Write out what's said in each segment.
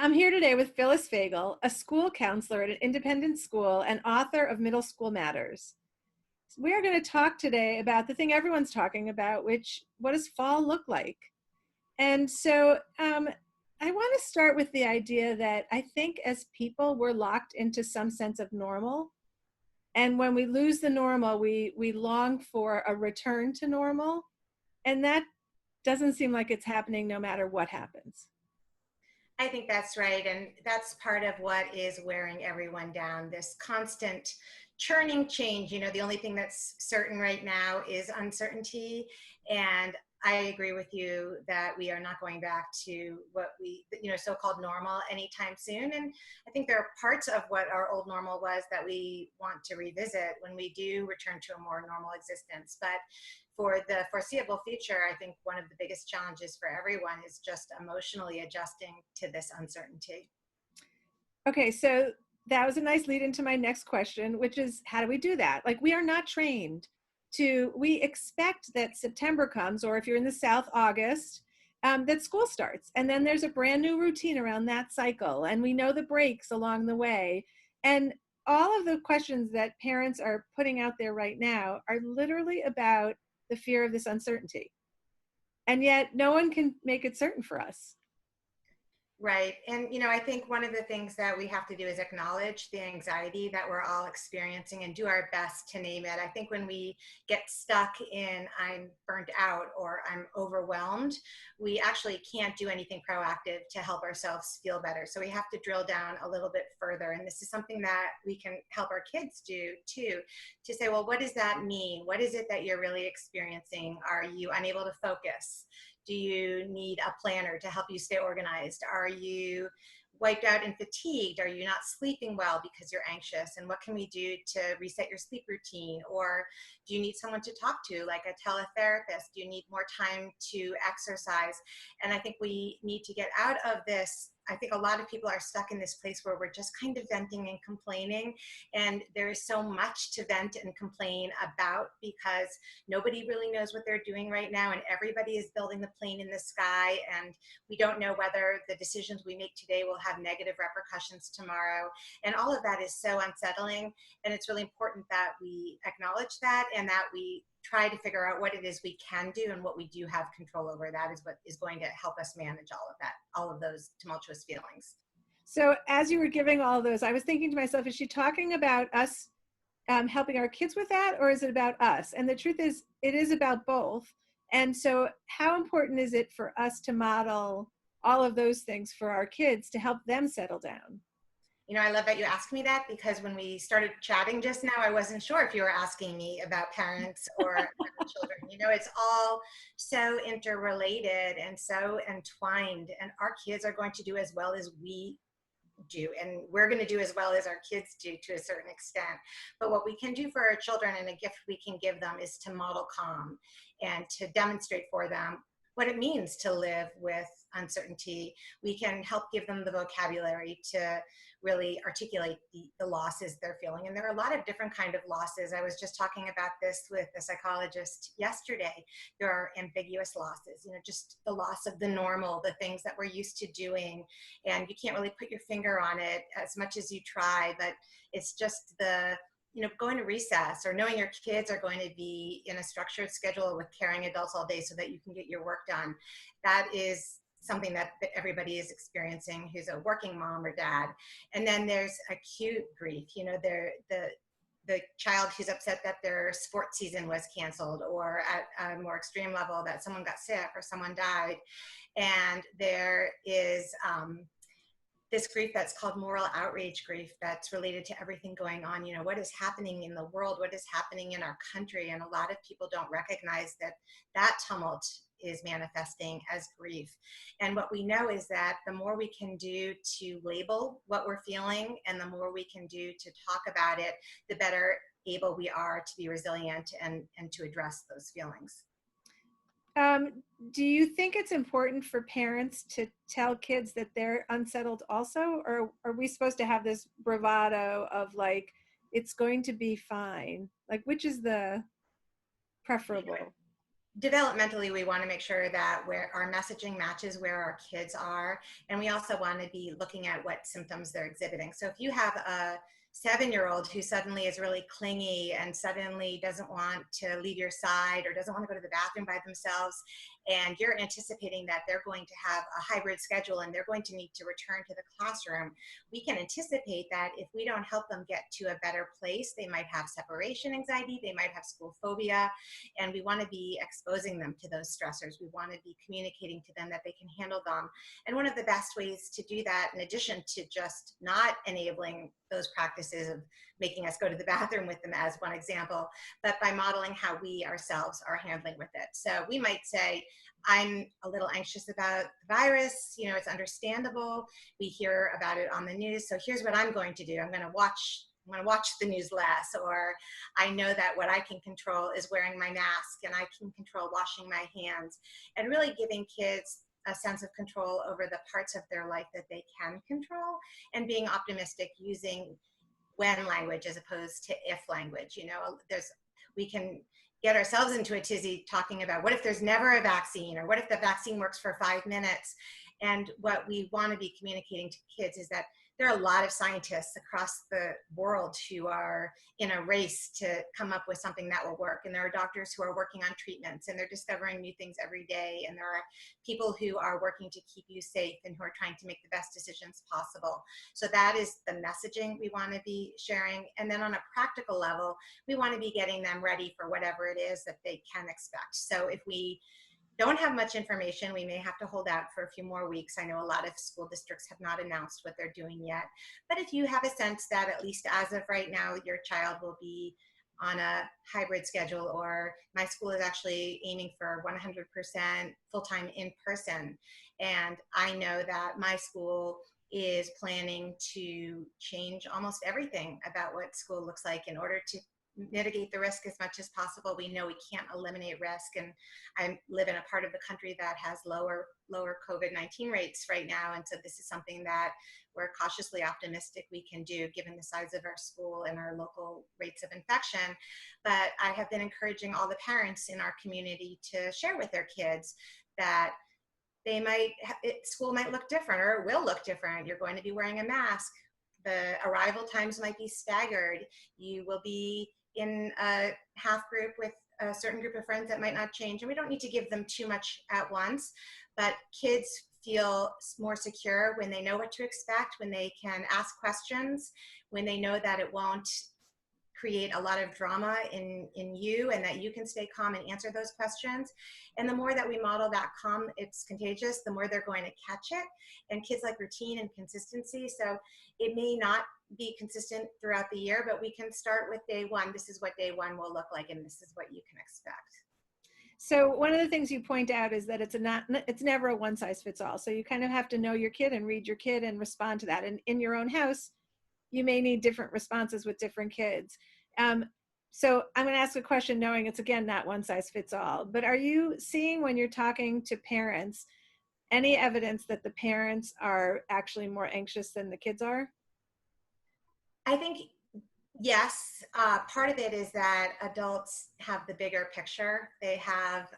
I'm here today with Phyllis Fagell, a school counselor at an independent school and author of Middle School Matters. We are going to talk today about the thing everyone's talking about, which what does fall look like? And so I want to start with the idea that I think as people, we're locked into some sense of normal. And when we lose the normal, we long for a return to normal. And that doesn't seem like it's happening no matter what happens. I think that's right. And that's part of what is wearing everyone down, this constant churning change. The only thing that's certain right now is uncertainty. And I agree with you that we are not going back to what so-called normal anytime soon. And I think there are parts of what our old normal was that we want to revisit when we do return to a more normal existence. But for the foreseeable future, I think one of the biggest challenges for everyone is just emotionally adjusting to this uncertainty. Okay, so that was a nice lead into my next question, which is how do we do that? Like, we are not trained we expect that September comes, or if you're in the South, August, that school starts. And then there's a brand new routine around that cycle. And we know the breaks along the way. And all of the questions that parents are putting out there right now are literally about the fear of this uncertainty. And yet no one can make it certain for us. Right. And, I think one of the things that we have to do is acknowledge the anxiety that we're all experiencing and do our best to name it. I think when we get stuck in I'm burnt out or I'm overwhelmed, we actually can't do anything proactive to help ourselves feel better. So we have to drill down a little bit further. And this is something that we can help our kids do too, to say, well, what does that mean? What is it that you're really experiencing? Are you unable to focus? Do you need a planner to help you stay organized? Are you wiped out and fatigued? Are you not sleeping well because you're anxious? And what can we do to reset your sleep routine? Or do you need someone to talk to, like a teletherapist? Do you need more time to exercise? And I think we need to get out of this. I think a lot of people are stuck in this place where we're just kind of venting and complaining. And there is so much to vent and complain about because nobody really knows what they're doing right now. And everybody is building the plane in the sky. And we don't know whether the decisions we make today will have negative repercussions tomorrow. And all of that is so unsettling. And it's really important that we acknowledge that and that we try to figure out what it is we can do and what we do have control over. That is what is going to help us manage all of that, all of those tumultuous feelings. So as you were giving all those, I was thinking to myself, is she talking about us helping our kids with that, or is it about us? And the truth is, it is about both. And so how important is it for us to model all of those things for our kids to help them settle down? I love that you asked me that because when we started chatting just now, I wasn't sure if you were asking me about parents or children. It's all so interrelated and so entwined, and our kids are going to do as well as we do, and we're going to do as well as our kids do to a certain extent. But what we can do for our children, and a gift we can give them, is to model calm and to demonstrate for them what it means to live with uncertainty. We can help give them the vocabulary to really articulate the losses they're feeling. And there are a lot of different kind of losses. I was just talking about this with a psychologist yesterday. There are ambiguous losses, just the loss of the normal, the things that we're used to doing. And you can't really put your finger on it as much as you try, but it's just going to recess or knowing your kids are going to be in a structured schedule with caring adults all day so that you can get your work done. That is something that everybody is experiencing who's a working mom or dad. And then there's acute grief, the child who's upset that their sports season was canceled, or at a more extreme level that someone got sick or someone died. And there is this grief that's called moral outrage grief that's related to everything going on. What is happening in the world? What is happening in our country? And a lot of people don't recognize that tumult is manifesting as grief. And what we know is that the more we can do to label what we're feeling and the more we can do to talk about it, the better able we are to be resilient and to address those feelings. Do you think it's important for parents to tell kids that they're unsettled also? Or are we supposed to have this bravado of like, it's going to be fine? Like, which is the preferable? developmentally, we want to make sure that where our messaging matches where our kids are. And we also want to be looking at what symptoms they're exhibiting. So if you have a 7-year-old who suddenly is really clingy and suddenly doesn't want to leave your side or doesn't want to go to the bathroom by themselves, and you're anticipating that they're going to have a hybrid schedule and they're going to need to return to the classroom, we can anticipate that if we don't help them get to a better place, they might have separation anxiety, they might have school phobia, and we want to be exposing them to those stressors. We want to be communicating to them that they can handle them. And one of the best ways to do that, in addition to just not enabling those practices of making us go to the bathroom with them as one example, but by modeling how we ourselves are handling with it. So we might say, I'm a little anxious about the virus, you know, it's understandable. We hear about it on the news. So here's what I'm going to do. I'm going to watch the news less, or I know that what I can control is wearing my mask and I can control washing my hands, and really giving kids a sense of control over the parts of their life that they can control, and being optimistic using when language as opposed to if language. You know, we can get ourselves into a tizzy talking about what if there's never a vaccine, or what if the vaccine works for 5 minutes. And what we want to be communicating to kids is that there are a lot of scientists across the world who are in a race to come up with something that will work. And there are doctors who are working on treatments, and they're discovering new things every day. And there are people who are working to keep you safe and who are trying to make the best decisions possible. So that is the messaging we want to be sharing. And then on a practical level, we want to be getting them ready for whatever it is that they can expect. So if we don't have much information, we may have to hold out for a few more weeks. I know a lot of school districts have not announced what they're doing yet. But if you have a sense that at least as of right now, your child will be on a hybrid schedule, or my school is actually aiming for 100% full-time in person, and I know that my school is planning to change almost everything about what school looks like in order to mitigate the risk as much as possible. We know we can't eliminate risk, and I live in a part of the country that has lower COVID-19 rates right now, and so this is something that we're cautiously optimistic we can do given the size of our school and our local rates of infection. But I have been encouraging all the parents in our community to share with their kids that school might look different, or it will look different. You're going to be wearing a mask. The arrival times might be staggered. You will be in a half group with a certain group of friends that might not change. And we don't need to give them too much at once, but kids feel more secure when they know what to expect, when they can ask questions, when they know that it won't create a lot of drama in you, and that you can stay calm and answer those questions. And the more that we model that calm, it's contagious, the more they're going to catch it. And kids like routine and consistency. So it may not be consistent throughout the year, but we can start with day one. This is what day one will look like, and this is what you can expect. So one of the things you point out is that it's never a one size fits all. So you kind of have to know your kid and read your kid and respond to that. And in your own house, you may need different responses with different kids. So I'm going to ask a question knowing it's, again, not one size fits all, but are you seeing, when you're talking to parents, any evidence that the parents are actually more anxious than the kids are? I think yes. Part of it is that adults have the bigger picture. They have,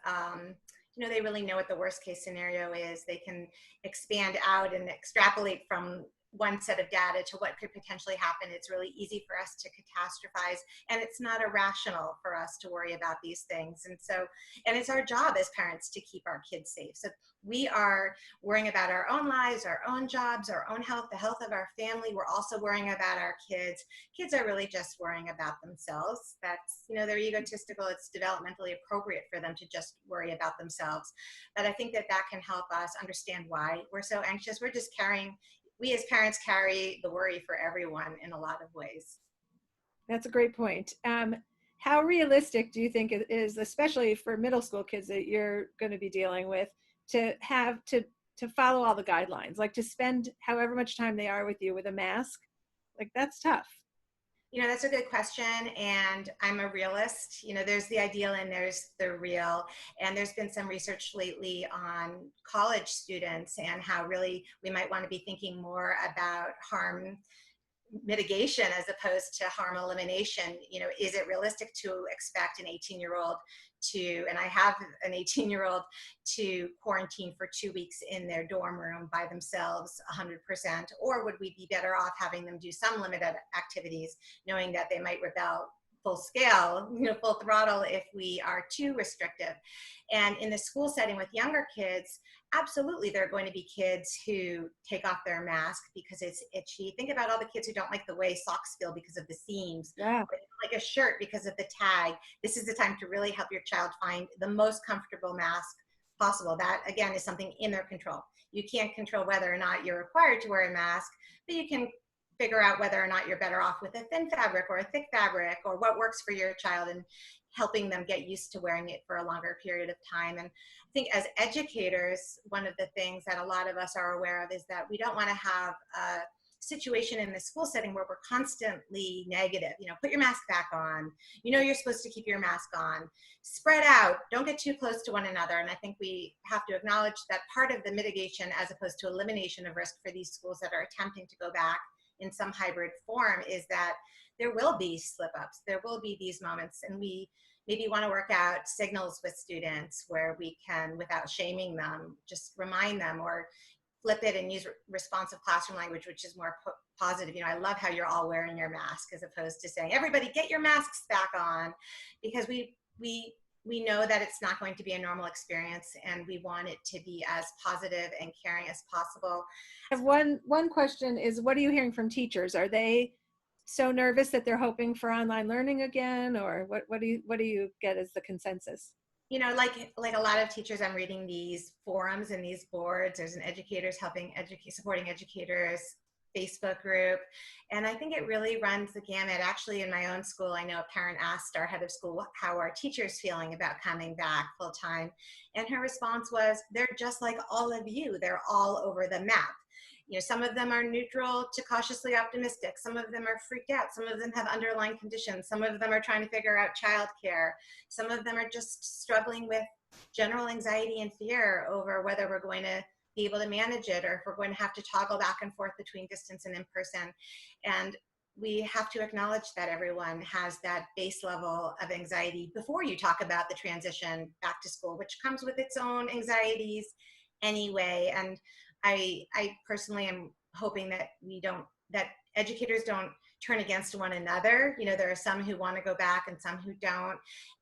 they really know what the worst case scenario is. They can expand out and extrapolate from one set of data to what could potentially happen. It's really easy for us to catastrophize, and it's not irrational for us to worry about these things. And it's our job as parents to keep our kids safe. So we are worrying about our own lives, our own jobs, our own health, the health of our family. We're also worrying about our kids. Kids are really just worrying about themselves. That's, they're egotistical. It's developmentally appropriate for them to just worry about themselves. But I think that can help us understand why we're so anxious. We as parents carry the worry for everyone in a lot of ways. That's a great point. How realistic do you think it is, especially for middle school kids that you're going to be dealing with, to have to follow all the guidelines, like to spend however much time they are with you with a mask? Like, that's tough. That's a good question, and I'm a realist. There's the ideal and there's the real, and there's been some research lately on college students and how really we might want to be thinking more about harm mitigation as opposed to harm elimination. You know, is it realistic to expect an 18-year-old to, and I have an 18-year-old, to quarantine for 2 weeks in their dorm room by themselves 100%? Or would we be better off having them do some limited activities, knowing that they might rebel full scale, full throttle if we are too restrictive? And in the school setting with younger kids, absolutely, there are going to be kids who take off their mask because it's itchy. Think about all the kids who don't like the way socks feel because of the seams, Yeah. like a shirt because of the tag. This is the time to really help your child find the most comfortable mask possible. That, again, is something in their control. You can't control whether or not you're required to wear a mask, but you can figure out whether or not you're better off with a thin fabric or a thick fabric, or what works for your child, and helping them get used to wearing it for a longer period of time. And I think as educators, one of the things that a lot of us are aware of is that we don't want to have a situation in the school setting where we're constantly negative. Put your mask back on. You're supposed to keep your mask on. Spread out. Don't get too close to one another. And I think we have to acknowledge that part of the mitigation, as opposed to elimination of risk for these schools that are attempting to go back in some hybrid form, is that there will be slip-ups. There will be these moments, and we maybe want to work out signals with students where we can, without shaming them, just remind them, or flip it and use responsive classroom language, which is more positive. I love how you're all wearing your mask, as opposed to saying, everybody get your masks back on, because we know that it's not going to be a normal experience, and we want it to be as positive and caring as possible. I have one question is, what are you hearing from teachers? Are they so nervous that they're hoping for online learning again, or what do you get as the consensus? Like a lot of teachers, I'm reading these forums and these boards. There's an Educators Helping Supporting Educators Facebook group. And I think it really runs the gamut. Actually, in my own school, I know a parent asked our head of school how are teachers feeling about coming back full time. And her response was, they're just like all of you. They're all over the map. Some of them are neutral to cautiously optimistic. Some of them are freaked out. Some of them have underlying conditions. Some of them are trying to figure out childcare. Some of them are just struggling with general anxiety and fear over whether we're going to be able to manage it, or if we're going to have to toggle back and forth between distance and in person. And we have to acknowledge that everyone has that base level of anxiety before you talk about the transition back to school, which comes with its own anxieties anyway. And I personally am hoping that that educators don't turn against one another. There are some who want to go back and some who don't.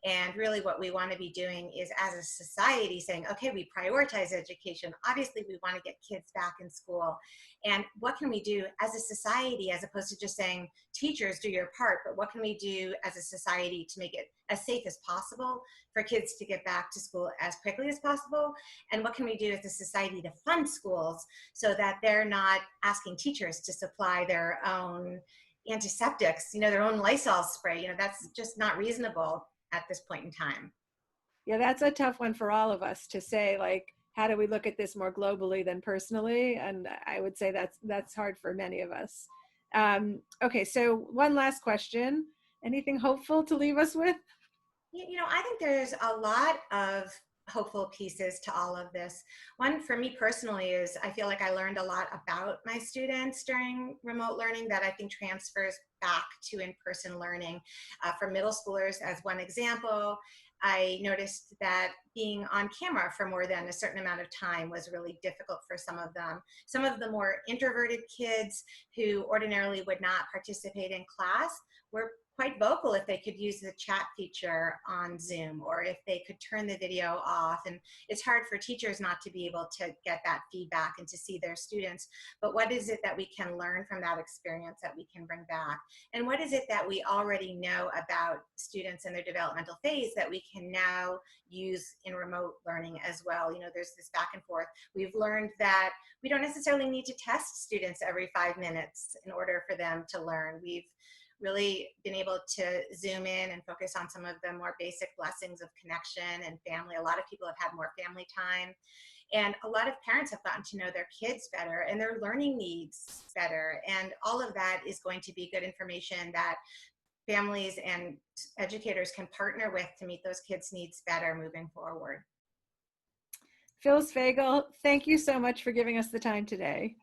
And really what we want to be doing is, as a society, saying, okay, we prioritize education. Obviously, we want to get kids back in school. And what can we do as a society, as opposed to just saying, teachers, do your part, but what can we do as a society to make it as safe as possible for kids to get back to school as quickly as possible? And what can we do as a society to fund schools so that they're not asking teachers to supply their own antiseptics, their own Lysol spray? That's just not reasonable at this point in time. Yeah, that's a tough one for all of us to say, like, how do we look at this more globally than personally? And I would say that's hard for many of us. Okay, so one last question. Anything hopeful to leave us with? I think there's a lot of hopeful pieces to all of this. One for me personally is, I feel like I learned a lot about my students during remote learning that I think transfers back to in-person learning. For middle schoolers, as one example, I noticed that being on camera for more than a certain amount of time was really difficult for some of them. Some of the more introverted kids who ordinarily would not participate in class were quite vocal if they could use the chat feature on Zoom, or if they could turn the video off. And it's hard for teachers not to be able to get that feedback and to see their students. But what is it that we can learn from that experience that we can bring back? And what is it that we already know about students and their developmental phase that we can now use in remote learning as well? There's this back and forth. We've learned that we don't necessarily need to test students every 5 minutes in order for them to learn. We've really been able to zoom in and focus on some of the more basic blessings of connection and family. A lot of people have had more family time, and a lot of parents have gotten to know their kids better and their learning needs better. And all of that is going to be good information that families and educators can partner with to meet those kids' needs better moving forward. Phyllis Fagell, thank you so much for giving us the time today.